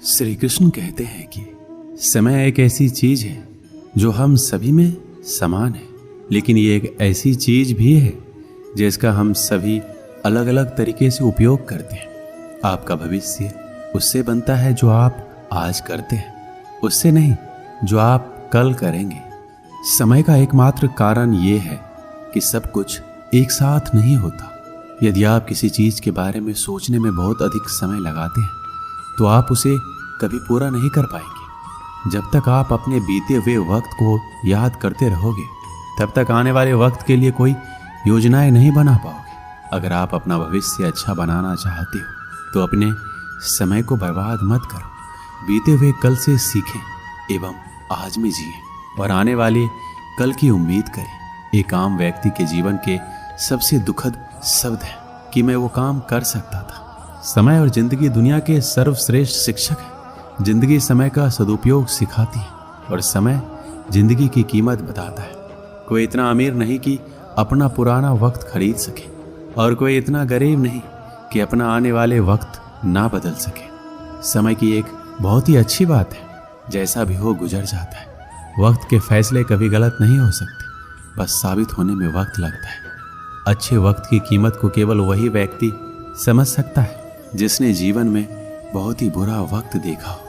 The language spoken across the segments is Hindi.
श्री कृष्ण कहते हैं कि समय एक ऐसी चीज है जो हम सभी में समान है, लेकिन ये एक ऐसी चीज भी है जिसका हम सभी अलग अलग तरीके से उपयोग करते हैं। आपका भविष्य उससे बनता है जो आप आज करते हैं, उससे नहीं जो आप कल करेंगे। समय का एकमात्र कारण ये है कि सब कुछ एक साथ नहीं होता। यदि आप किसी चीज के बारे में सोचने में बहुत अधिक समय लगाते हैं तो आप उसे कभी पूरा नहीं कर पाएंगे। जब तक आप अपने बीते हुए वक्त को याद करते रहोगे तब तक आने वाले वक्त के लिए कोई योजनाएं नहीं बना पाओगे। अगर आप अपना भविष्य अच्छा बनाना चाहते हो तो अपने समय को बर्बाद मत करो। बीते हुए कल से सीखें एवं आज में जिएं और आने वाले कल की उम्मीद करें। एक आम व्यक्ति के जीवन के सबसे दुखद शब्द है कि मैं वो काम कर सकता था। समय और जिंदगी दुनिया के सर्वश्रेष्ठ शिक्षक है। जिंदगी समय का सदुपयोग सिखाती है और समय जिंदगी की कीमत बताता है। कोई इतना अमीर नहीं कि अपना पुराना वक्त खरीद सके और कोई इतना गरीब नहीं कि अपना आने वाले वक्त ना बदल सके। समय की एक बहुत ही अच्छी बात है, जैसा भी हो गुजर जाता है। वक्त के फैसले कभी गलत नहीं हो सकते, बस साबित होने में वक्त लगता है। अच्छे वक्त की कीमत को केवल वही व्यक्ति समझ सकता है जिसने जीवन में बहुत ही बुरा वक्त देखा हो।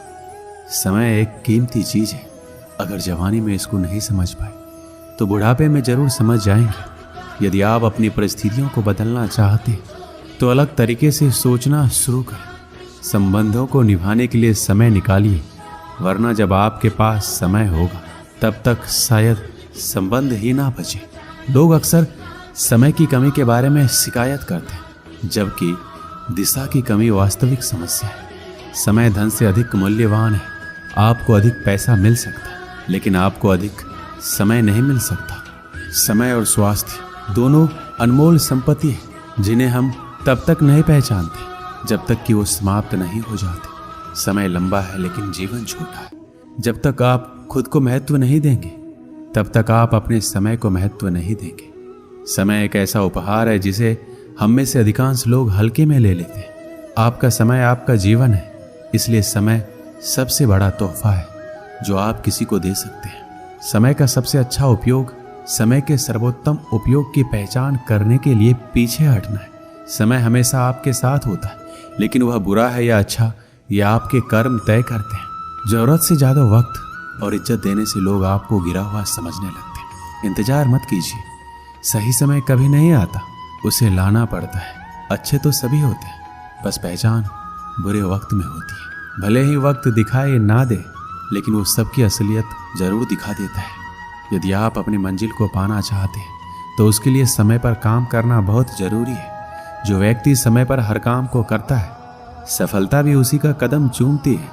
समय एक कीमती चीज है। अगर जवानी में इसको नहीं समझ पाए तो बुढ़ापे में जरूर समझ जाएंगे। यदि आप अपनी परिस्थितियों को बदलना चाहते तो अलग तरीके से सोचना शुरू करें। संबंधों को निभाने के लिए समय निकालिए, वरना जब आपके पास समय होगा तब तक शायद संबंध ही ना बचे। लोग अक्सर समय की कमी के बारे में शिकायत करते हैं, जबकि दिशा की कमी वास्तविक समस्या है। समय धन से अधिक मूल्यवान है। आपको अधिक पैसा मिल सकता है, लेकिन आपको अधिक समय नहीं मिल सकता। समय और स्वास्थ्य दोनों अनमोल संपत्ति है जिन्हें हम तब तक नहीं पहचानते जब तक कि वो समाप्त नहीं हो जाते। समय लंबा है लेकिन जीवन छोटा है। जब तक आप खुद को महत्व नहीं देंगे तब तक आप अपने समय को महत्व नहीं देंगे। समय एक ऐसा उपहार है जिसे हम में से अधिकांश लोग हल्के में ले लेते हैं। आपका समय आपका जीवन है, इसलिए समय सबसे बड़ा तोहफा है जो आप किसी को दे सकते हैं। समय का सबसे अच्छा उपयोग समय के सर्वोत्तम उपयोग की पहचान करने के लिए पीछे हटना है। समय हमेशा आपके साथ होता है, लेकिन वह बुरा है या अच्छा यह आपके कर्म तय करते हैं। जरूरत से ज्यादा वक्त और इज्जत देने से लोग आपको गिरा हुआ समझने लगते हैं। इंतजार मत कीजिए, सही समय कभी नहीं आता, उसे लाना पड़ता है। अच्छे तो सभी होते हैं, बस पहचान बुरे वक्त में होती है। भले ही वक्त दिखाए ना दे, लेकिन वो सबकी असलियत जरूर दिखा देता है। यदि आप अपनी मंजिल को पाना चाहते हैं तो उसके लिए समय पर काम करना बहुत जरूरी है। जो व्यक्ति समय पर हर काम को करता है, सफलता भी उसी का कदम चूमती है।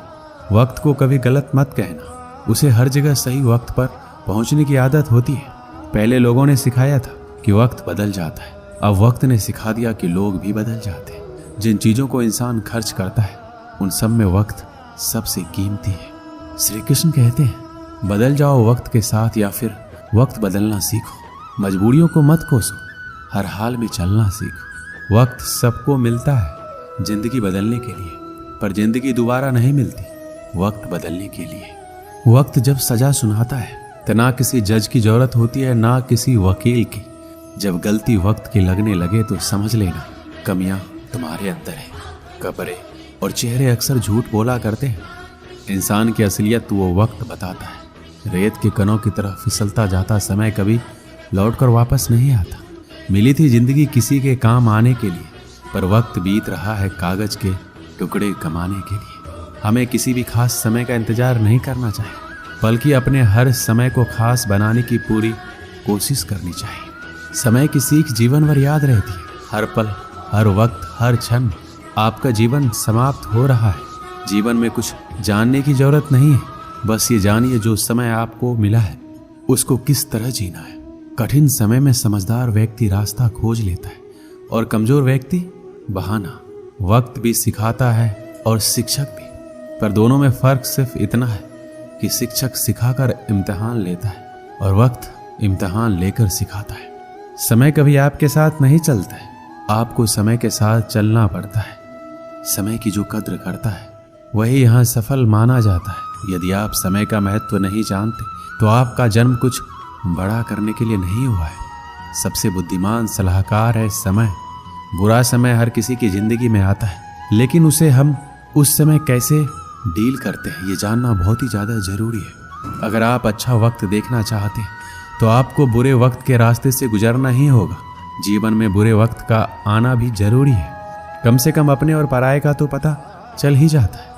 वक्त को कभी गलत मत कहना, उसे हर जगह सही वक्त पर पहुंचने की आदत होती है। पहले लोगों ने सिखाया था कि वक्त बदल जाता है, अब वक्त ने सिखा दिया कि लोग भी बदल जाते हैं। जिन चीजों को इंसान खर्च करता है उन सब में वक्त सबसे कीमती है। श्री कृष्ण कहते हैं, बदल जाओ वक्त के साथ या फिर वक्त बदलना सीखो। मजबूरियों को मत कोसो, हर हाल में चलना सीखो। वक्त सबको मिलता है जिंदगी बदलने के लिए, पर जिंदगी दोबारा नहीं मिलती वक्त बदलने के लिए। वक्त जब सजा सुनाता है तो ना किसी जज की जरूरत होती है ना किसी वकील की। जब गलती वक्त की लगने लगे तो समझ लेना कमियां तुम्हारे अंदर है। कपड़े और चेहरे अक्सर झूठ बोला करते हैं। इंसान की असलियत वो वक्त बताता है। रेत के कणों की तरह फिसलता जाता समय कभी लौटकर वापस नहीं आता। मिली थी जिंदगी किसी के काम आने के लिए, पर वक्त बीत रहा है कागज के टुकड़े कमाने के लिए। हमें किसी भी खास समय का इंतजार नहीं करना चाहिए, बल्कि अपने हर समय को खास बनाने की पूरी कोशिश करनी चाहिए। समय की सीख जीवन भर याद रहती है। हर पल, हर वक्त, हर क्षण आपका जीवन समाप्त हो रहा है। जीवन में कुछ जानने की जरूरत नहीं है, बस ये जानिए जो समय आपको मिला है उसको किस तरह जीना है। कठिन समय में समझदार व्यक्ति रास्ता खोज लेता है और कमजोर व्यक्ति बहाना। वक्त भी सिखाता है और शिक्षक भी, पर दोनों में फर्क सिर्फ इतना है कि शिक्षक सिखाकर इम्तिहान लेता है और वक्त इम्तिहान लेकर सिखाता है। समय कभी आपके साथ नहीं चलता है, आपको समय के साथ चलना पड़ता है। समय की जो कद्र करता है वही यहाँ सफल माना जाता है। यदि आप समय का महत्व नहीं जानते तो आपका जन्म कुछ बड़ा करने के लिए नहीं हुआ है। सबसे बुद्धिमान सलाहकार है समय। बुरा समय हर किसी की जिंदगी में आता है, लेकिन उसे हम उस समय कैसे डील करते हैं ये जानना बहुत ही ज़्यादा ज़रूरी है। अगर आप अच्छा वक्त देखना चाहते हैं तो आपको बुरे वक्त के रास्ते से गुजरना ही होगा। जीवन में बुरे वक्त का आना भी जरूरी है। कम से कम अपने और पराये का तो पता चल ही जाता है।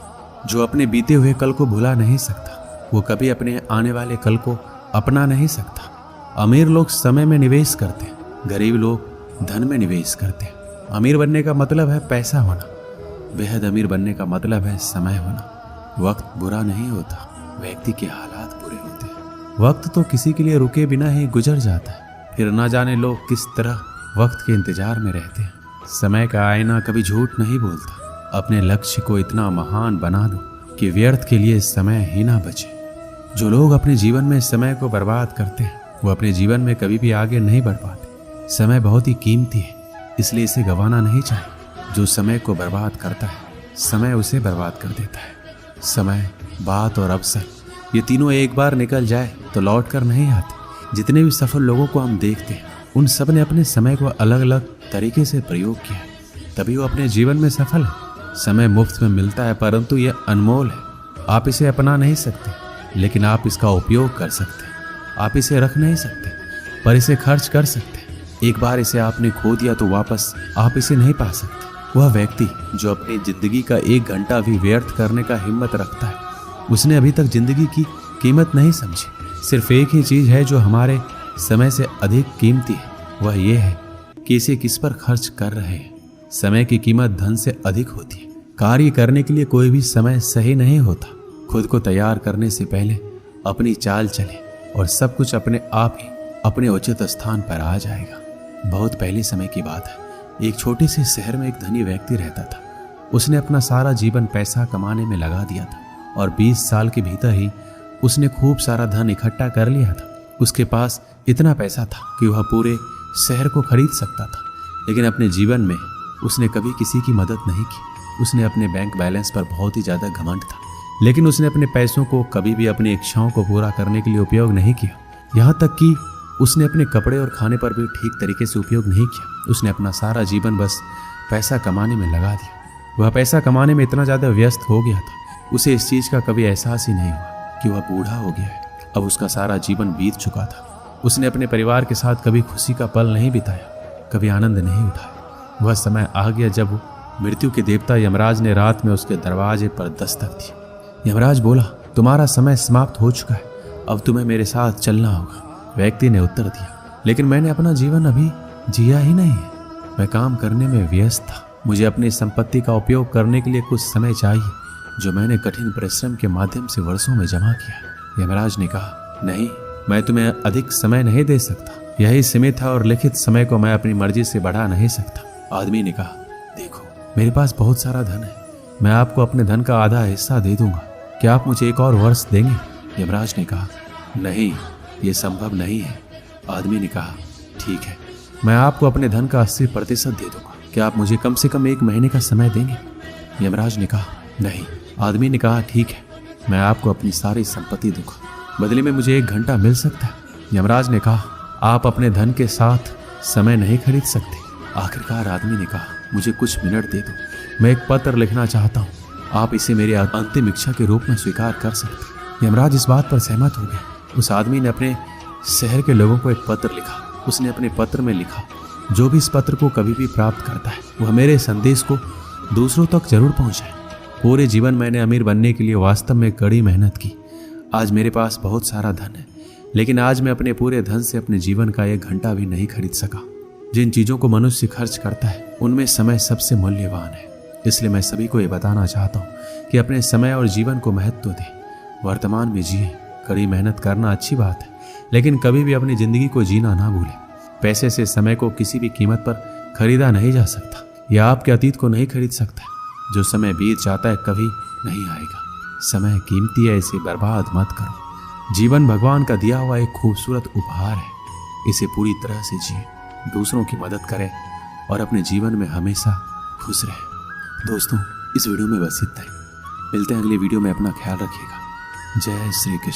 जो अपने बीते हुए कल को भुला नहीं सकता वो कभी अपने आने वाले कल को अपना नहीं सकता। अमीर लोग समय में निवेश करते हैं, गरीब लोग धन में निवेश करते हैं। अमीर बनने का मतलब है पैसा होना, बेहद अमीर बनने का मतलब है समय होना। वक्त बुरा नहीं होता, व्यक्ति के हालात बुरे होते हैं। वक्त तो किसी के लिए रुके बिना ही गुजर जाता है, फिर ना जाने लोग किस तरह वक्त के इंतजार में रहते हैं। समय का आईना कभी झूठ नहीं बोलता। अपने लक्ष्य को इतना महान बना दो कि व्यर्थ के लिए समय ही ना बचे। जो लोग अपने जीवन में समय को बर्बाद करते हैं वो अपने जीवन में कभी भी आगे नहीं बढ़ पाते। समय बहुत ही कीमती है, इसलिए इसे गंवाना नहीं चाहिए। जो समय को बर्बाद करता है समय उसे बर्बाद कर देता है। समय, बात और अवसर ये तीनों एक बार निकल जाए तो लौट कर नहीं आते। जितने भी सफल लोगों को हम देखते हैं उन सब ने अपने समय को अलग अलग तरीके से प्रयोग किया है, तभी वो अपने जीवन में सफल है। समय मुफ्त में मिलता है परंतु यह अनमोल है। आप इसे अपना नहीं सकते, लेकिन आप इसका उपयोग कर सकते हैं। आप इसे रख नहीं सकते पर इसे खर्च कर सकते हैं। एक बार इसे आपने खो दिया तो वापस आप इसे नहीं पा सकते। वह व्यक्ति जो अपनी जिंदगी का 1 घंटा भी व्यर्थ करने का हिम्मत रखता है उसने अभी तक जिंदगी की कीमत नहीं समझी। सिर्फ एक ही चीज है जो हमारे समय से अधिक कीमती है, वह ये है कि इसे किस पर खर्च कर रहे हैं। समय की कीमत धन से अधिक होती है। कार्य करने के लिए कोई भी समय सही नहीं होता। खुद को तैयार करने से पहले अपनी चाल चले और सब कुछ अपने आप ही अपने उचित स्थान पर आ जाएगा। बहुत पहले समय की बात है। एक छोटे से शहर में एक धनी व्यक्ति रहता था। उसने अपना सारा जीवन पैसा कमाने में लगा दिया था और 20 साल के भीतर ही उसने खूब सारा धन इकट्ठा कर लिया था। उसके पास इतना पैसा था कि वह पूरे शहर को खरीद सकता था, लेकिन अपने जीवन में उसने कभी किसी की मदद नहीं की। उसने अपने बैंक बैलेंस पर बहुत ही ज़्यादा घमंड था, लेकिन उसने अपने पैसों को कभी भी अपनी इच्छाओं को पूरा करने के लिए उपयोग नहीं किया। यहाँ तक कि उसने अपने कपड़े और खाने पर भी ठीक तरीके से उपयोग नहीं किया। उसने अपना सारा जीवन बस पैसा कमाने में लगा दिया। वह पैसा कमाने में इतना ज़्यादा व्यस्त हो गया था, उसे इस चीज़ का कभी एहसास ही नहीं हुआ कि वह बूढ़ा हो गया है। अब उसका सारा जीवन बीत चुका था। उसने अपने परिवार के साथ कभी खुशी का पल नहीं बिताया, कभी आनंद नहीं उठाया। वह समय आ गया जब मृत्यु के देवता यमराज ने रात में उसके दरवाजे पर दस्तक दी। यमराज बोला, तुम्हारा समय समाप्त हो चुका है, अब तुम्हें मेरे साथ चलना होगा। व्यक्ति ने उत्तर दिया, लेकिन मैंने अपना जीवन अभी जिया ही नहीं है। मैं काम करने में व्यस्त था। मुझे अपनी संपत्ति का उपयोग करने के लिए कुछ समय चाहिए, जो मैंने कठिन परिश्रम के माध्यम से वर्षों में जमा किया। यमराज ने कहा, नहीं, मैं तुम्हें अधिक समय नहीं दे सकता। यही सीमित है और लिखित समय को मैं अपनी मर्जी से बढ़ा नहीं सकता। आदमी ने कहा, देखो, मेरे पास बहुत सारा धन है, मैं आपको अपने धन का आधा हिस्सा दे दूंगा। क्या आप मुझे 1 और वर्ष देंगे? यमराज ने कहा, नहीं, ये संभव नहीं है। आदमी ने कहा, ठीक है, मैं आपको अपने धन का 80% दे दूंगा। क्या आप मुझे कम से कम 1 महीने का समय देंगे? यमराज ने कहा, नहीं। आदमी ने कहा, ठीक है, मैं आपको अपनी सारी संपत्ति दूंगा, बदले में मुझे 1 घंटा मिल सकता है। यमराज ने कहा, आप अपने धन के साथ समय नहीं खरीद सकते। आखिरकार आदमी ने कहा, मुझे कुछ मिनट दे दो, मैं एक पत्र लिखना चाहता हूँ, आप इसे मेरी अंतिम इच्छा के रूप में स्वीकार कर सकते। यमराज इस बात पर सहमत हो गए। उस आदमी ने अपने शहर के लोगों को एक पत्र लिखा। उसने अपने पत्र में लिखा, जो भी इस पत्र को कभी भी प्राप्त करता है वह मेरे संदेश को दूसरों तक जरूर पहुँचाए। पूरे जीवन मैंने अमीर बनने के लिए वास्तव में कड़ी मेहनत की। आज मेरे पास बहुत सारा धन है, लेकिन आज मैं अपने पूरे धन से अपने जीवन का 1 घंटा भी नहीं खरीद सका। जिन चीज़ों को मनुष्य खर्च करता है उनमें समय सबसे मूल्यवान है। इसलिए मैं सभी को ये बताना चाहता हूँ कि अपने समय और जीवन को महत्व दें। वर्तमान में जिए। कड़ी मेहनत करना अच्छी बात है, लेकिन कभी भी अपनी जिंदगी को जीना ना भूलें। पैसे से समय को किसी भी कीमत पर खरीदा नहीं जा सकता। यह आपके अतीत को नहीं खरीद सकता। जो समय बीत जाता है कभी नहीं आएगा। समय कीमती है, इसे बर्बाद मत करो। जीवन भगवान का दिया हुआ एक खूबसूरत उपहार है, इसे पूरी तरह से जिए, दूसरों की मदद करें और अपने जीवन में हमेशा खुश रहें। दोस्तों, इस वीडियो में बस इतना ही। मिलते हैं अगली वीडियो में, अपना ख्याल रखिएगा। जय श्री कृष्ण।